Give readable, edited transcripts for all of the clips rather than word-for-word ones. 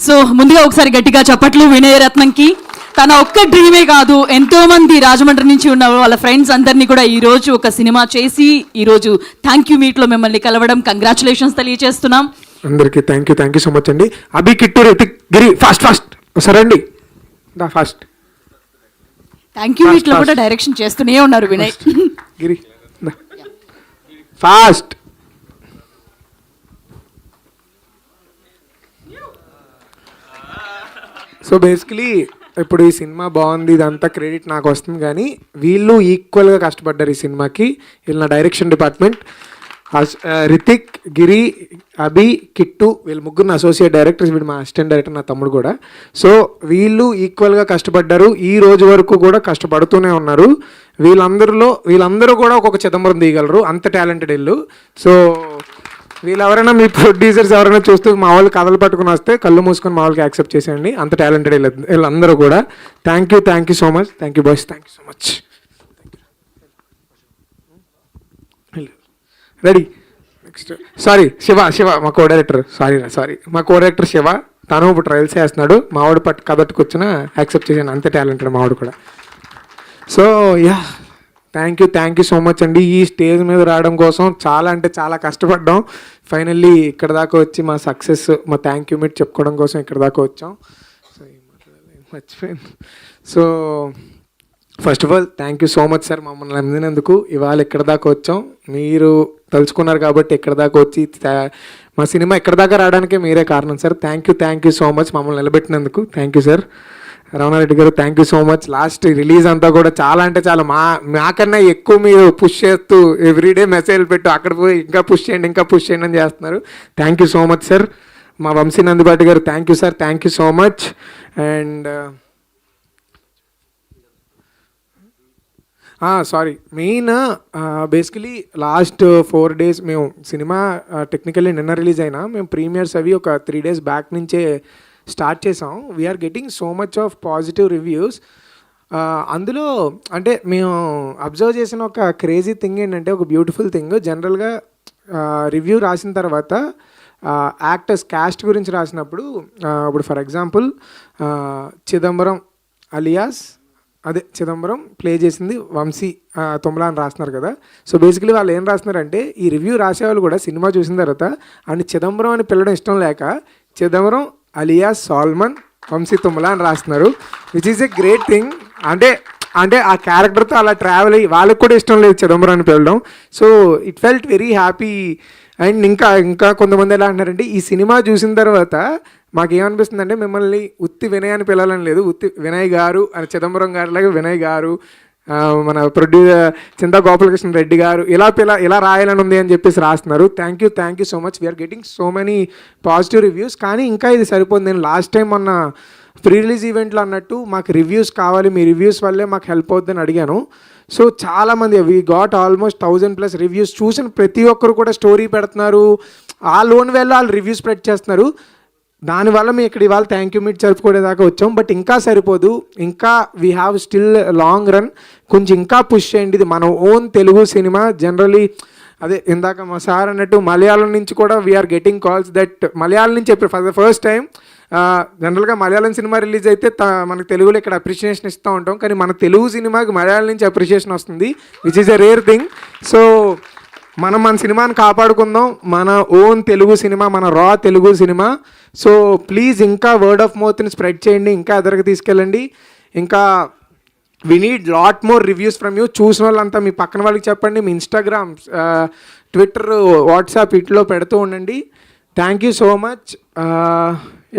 So ముందుగా ఒకసారి గట్టిగా చప్పట్లు వినయ రత్నంకి. తన ఒక్క డ్రీమే కాదు, ఎంతో మంది రాజమండ్రి నుంచి ఉన్న వాళ్ళ ఫ్రెండ్స్ అందరినీ కూడా ఈ రోజు ఒక సినిమా చేసి ఈ రోజు థ్యాంక్ యూ మీట్ లో మిమ్మల్ని కలవడం, కంగ్రాచులేషన్స్ తెలియజేస్తున్నాం అందరికి. థ్యాంక్ యూ సో మచ్ అండి. అభి, కిట్టు, రితిక్, గిరి ఫాస్ట్ సరే అండి, ఫాస్ట్. థ్యాంక్ యూ మీట్ లో కూడా డైరెక్షన్ చేస్తూనే ఉన్నారు వినయ్. గిరి ఫాస్ట్. సో బేసికలీ ఇప్పుడు ఈ సినిమా బాగుంది, ఇదంతా క్రెడిట్ నాకు వస్తుంది, కానీ వీళ్ళు ఈక్వల్గా కష్టపడ్డారు ఈ సినిమాకి. వీళ్ళు నా డైరెక్షన్ డిపార్ట్మెంట్, రితిక్, గిరి, అభి, కిట్టు, వీళ్ళు ముగ్గురు అసోసియేట్ డైరెక్టర్స్, వీడు మా అసిస్టెంట్ డైరెక్టర్, నా తమ్ముడు కూడా. సో వీళ్ళు ఈక్వల్గా కష్టపడ్డారు, ఈ రోజు వరకు కూడా కష్టపడుతూనే ఉన్నారు. వీళ్ళందరూ కూడా ఒక్కొక్క చిదంబరం తీయగలరు, అంత టాలెంటెడ్ వీళ్ళు. సో వీళ్ళు ఎవరైనా మీ ప్రొడ్యూసర్స్ ఎవరైనా చూస్తూ మా వాళ్ళు కథలు పట్టుకుని వస్తే కళ్ళు మూసుకొని మా వాళ్ళకి యాక్సెప్ట్ చేసేయండి, అంత టాలెంటెడ్ వీళ్ళందరూ కూడా. Thank you so much. Thank you boys, thank you so much. Ready. Next Shiva మా కో డైరెక్టర్. సారీ మా కో డైరెక్టర్ శివ. తను ఇప్పుడు ట్రయల్స్ చేస్తున్నాడు. మావాడు కథట్టుకొచ్చినా యాక్సెప్ట్ చేసాను, అంతే టాలెంటెడ్ మావాడు కూడా. So yeah, thank you so much అండి. ఈ స్టేజ్ మీద రావడం కోసం చాలా అంటే చాలా కష్టపడ్డాం. ఫైనల్లీ ఇక్కడ దాకా వచ్చి మా సక్సెస్, మా థ్యాంక్ యూ మీట్ చెప్పుకోవడం కోసం ఇక్కడ దాకా వచ్చాం. సో మర్చిపోయింది. So first of all thank you so much sir, మమ్మల్ని అందినందుకు. ఇవాళ ఇక్కడ దాకా వచ్చాం, మీరు తలుచుకున్నారు కాబట్టి ఇక్కడ దాకా వచ్చి మా సినిమా ఇక్కడ దాకా రావడానికే మీరే కారణం sir. Thank you so much మమ్మల్ని నిలబెట్టినందుకు. Thank you sir. రమణారెడ్డి గారు thank you so much. Last release అంతా కూడా చాలా అంటే చాలా మాకన్నా ఎక్కువ మీరు పుష్ చేస్తూ ఎవ్రీడే మెసేజ్లు పెట్టు, అక్కడ పోయి ఇంకా పుష్ చేయండి అని చేస్తున్నారు. Thank you so much sir. మా వంశీ నందిపాటి గారు thank you sir, thank you so much. And sorry, main basically last 4 days మేము సినిమా టెక్నికల్లీ నిన్న రిలీజ్ అయినా మేము ప్రీమియర్స్ అవి ఒక 3 days బ్యాక్ నుంచే స్టార్ట్ చేసాం. We're getting so much of positive reviews. అందులో అంటే మేము అబ్జర్వ్ చేసిన ఒక క్రేజీ థింగ్ ఏంటంటే, ఒక బ్యూటిఫుల్ థింగ్, జనరల్గా రివ్యూ రాసిన తర్వాత యాక్టర్స్ క్యాస్ట్ గురించి రాసినప్పుడు, ఇప్పుడు for example Chidambaram alias Chidambaram play చేసింది వంశీ తుమ్మల అని రాస్తున్నారు కదా. సో బేసికలీ వాళ్ళు ఏం రాస్తున్నారంటే, ఈ రివ్యూ రాసేవాళ్ళు కూడా సినిమా చూసిన తర్వాత అని చిదంబరం అని పిలవడం ఇష్టం లేక చిదంబరం అలియాస్ సాల్మన్ వంశీ తుమ్మల అని రాస్తున్నారు, which is a great thing. అంటే ఆ క్యారెక్టర్తో అలా ట్రావెల్ అయ్యి వాళ్ళకి కూడా ఇష్టం లేదు చిదంబరం అని పిలవడం. So it felt very happy. And ఇంకా కొంతమంది ఎలా అంటారంటే, ఈ సినిమా చూసిన తర్వాత మాకేమనిపిస్తుంది అంటే, మిమ్మల్ని ఉత్తి వినయ్ అని పిలవాలని లేదు, ఉత్తి వినయ్ గారు అని, చిదంబరం గారు లాగా వినయ్ గారు, మన ప్రొడ్యూసర్ చింతా గోపాలకృష్ణ రెడ్డి గారు, ఇలా రాయాలని ఉంది అని చెప్పేసి రాస్తున్నారు. Thank you so much. We're getting so many positive reviews. కానీ ఇంకా ఇది సరిపోతుంది. నేను లాస్ట్ టైం మొన్న ప్రీ రిలీజ్ ఈవెంట్లో అన్నట్టు మాకు రివ్యూస్ కావాలి, మీ రివ్యూస్ వల్లే మాకు హెల్ప్ అవుతుందని అడిగాను. సో చాలామంది వీ గాట్ ఆల్మోస్ట్ 1000+ రివ్యూస్. చూసిన ప్రతి ఒక్కరు కూడా స్టోరీ పెడుతున్నారు, ఆ లోన్ వేళ వాళ్ళు రివ్యూస్ స్ప్రెడ్ చేస్తున్నారు. దానివల్ల మేము ఇక్కడ ఇవాళ థ్యాంక్ యూ మీట్ జరుపుకోవడానికి వచ్చాం. బట్ ఇంకా సరిపోదు, ఇంకా we have still long run. కొంచెం ఇంకా పుష్ చేయండి. ఇది మన ఓన్ తెలుగు సినిమా. జనరలీ అదే ఇందాక మా సార్ అన్నట్టు మలయాళం నుంచి కూడా we're getting calls that Malayalam నుంచి ఫర్ ద ఫస్ట్ టైం. జనరల్గా మలయాళం సినిమా రిలీజ్ అయితే మనకు తెలుగులో ఇక్కడ అప్రిషియేషన్ ఇస్తూ ఉంటాం, కానీ మన తెలుగు సినిమాకి మలయాళం నుంచి అప్రిషియేషన్ వస్తుంది, which is a rare thing. So మన సినిమాని కాపాడుకుందాం, మన ఓన్ తెలుగు సినిమా, మన రా తెలుగు సినిమా. సో ప్లీజ్ ఇంకా వర్డ్ ఆఫ్ మౌత్ని స్ప్రెడ్ చేయండి, ఇంకా ఎదరికి తీసుకెళ్ళండి. ఇంకా we need lot more reviews from you. చూసిన వాళ్ళంతా మీ పక్కన వాళ్ళకి చెప్పండి, మీ ఇన్స్టాగ్రామ్, ట్విట్టర్, వాట్సాప్ ఇట్లో పెడుతూ ఉండండి. Thank you so much.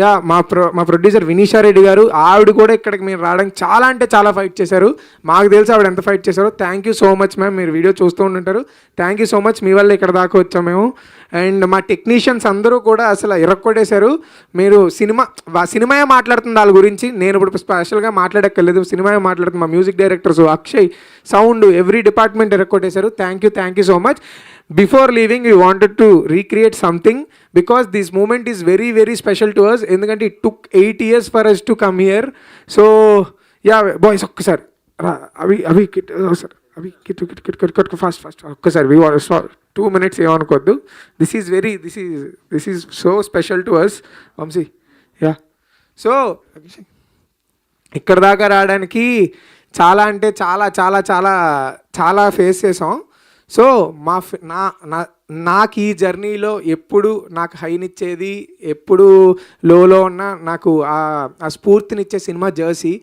Yeah, మా ప్రొడ్యూసర్ వినీషా రెడ్డి గారు, ఆవిడ కూడా ఇక్కడికి మీరు రావడానికి చాలా అంటే చాలా ఫైట్ చేశారు. మాకు తెలిసి ఆవిడ ఎంత ఫైట్ చేశారో. Thank you so much ma'am. మీరు వీడియో చూస్తూ ఉంటుంటారు. Thank you so much. మీ వల్ల ఇక్కడ దాకా వచ్చాం మేము. అండ్ మా టెక్నీషియన్స్ అందరూ కూడా అసలు ఇరక్కొట్టేశారు. మీరు సినిమాయే మాట్లాడుతుంది వాళ్ళ గురించి, నేను ఇప్పుడు స్పెషల్గా మాట్లాడక్కర్లేదు, సినిమాయే మాట్లాడుతుంది. మా music directors, Akshay, sound, every department ఇరక్కొట్టేశారు. Thank you so much. Before leaving, we wanted to recreate something because this moment is very, very special to us. Endukante it took 8 years for us to come here. So, yeah, boys, okkasari. Abhi, sir. Abhi, kit, fast. Okkasari, we want 2 minutes ఏమనుకోద్దు. This is so special to us. Vamsi, yeah. So ఇక్కడ దాకా రావడానికి చాలా అంటే చాలా చాలా చాలా చాలా face చేసాం. సో నాకు ఈ జర్నీలో ఎప్పుడు నాకు హైనిచ్చేది, ఎప్పుడు లోలో ఉన్న నాకు ఆ స్ఫూర్తినిచ్చే cinema Jersey.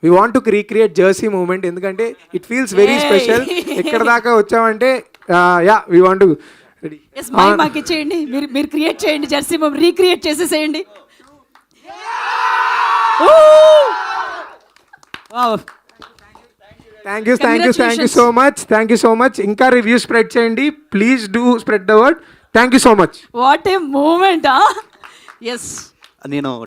We want to recreate Jersey moment, ఎందుకంటే ఇట్ ఫీల్స్ వెరీ స్పెషల్. ఇక్కడ దాకా వచ్చామంటే yeah we want to ready. మాకు ఇచ్చేయండి, మీరు క్రియేట్ చేయండి, జెర్సీ రీక్రియేట్ చేసేసేయండి. థ్యాంక్ యూ సో మచ్. ఇంకా రివ్యూ స్ప్రెడ్ చేయండి, please do spread the word. Thank you so much. What a moment. Yes నేను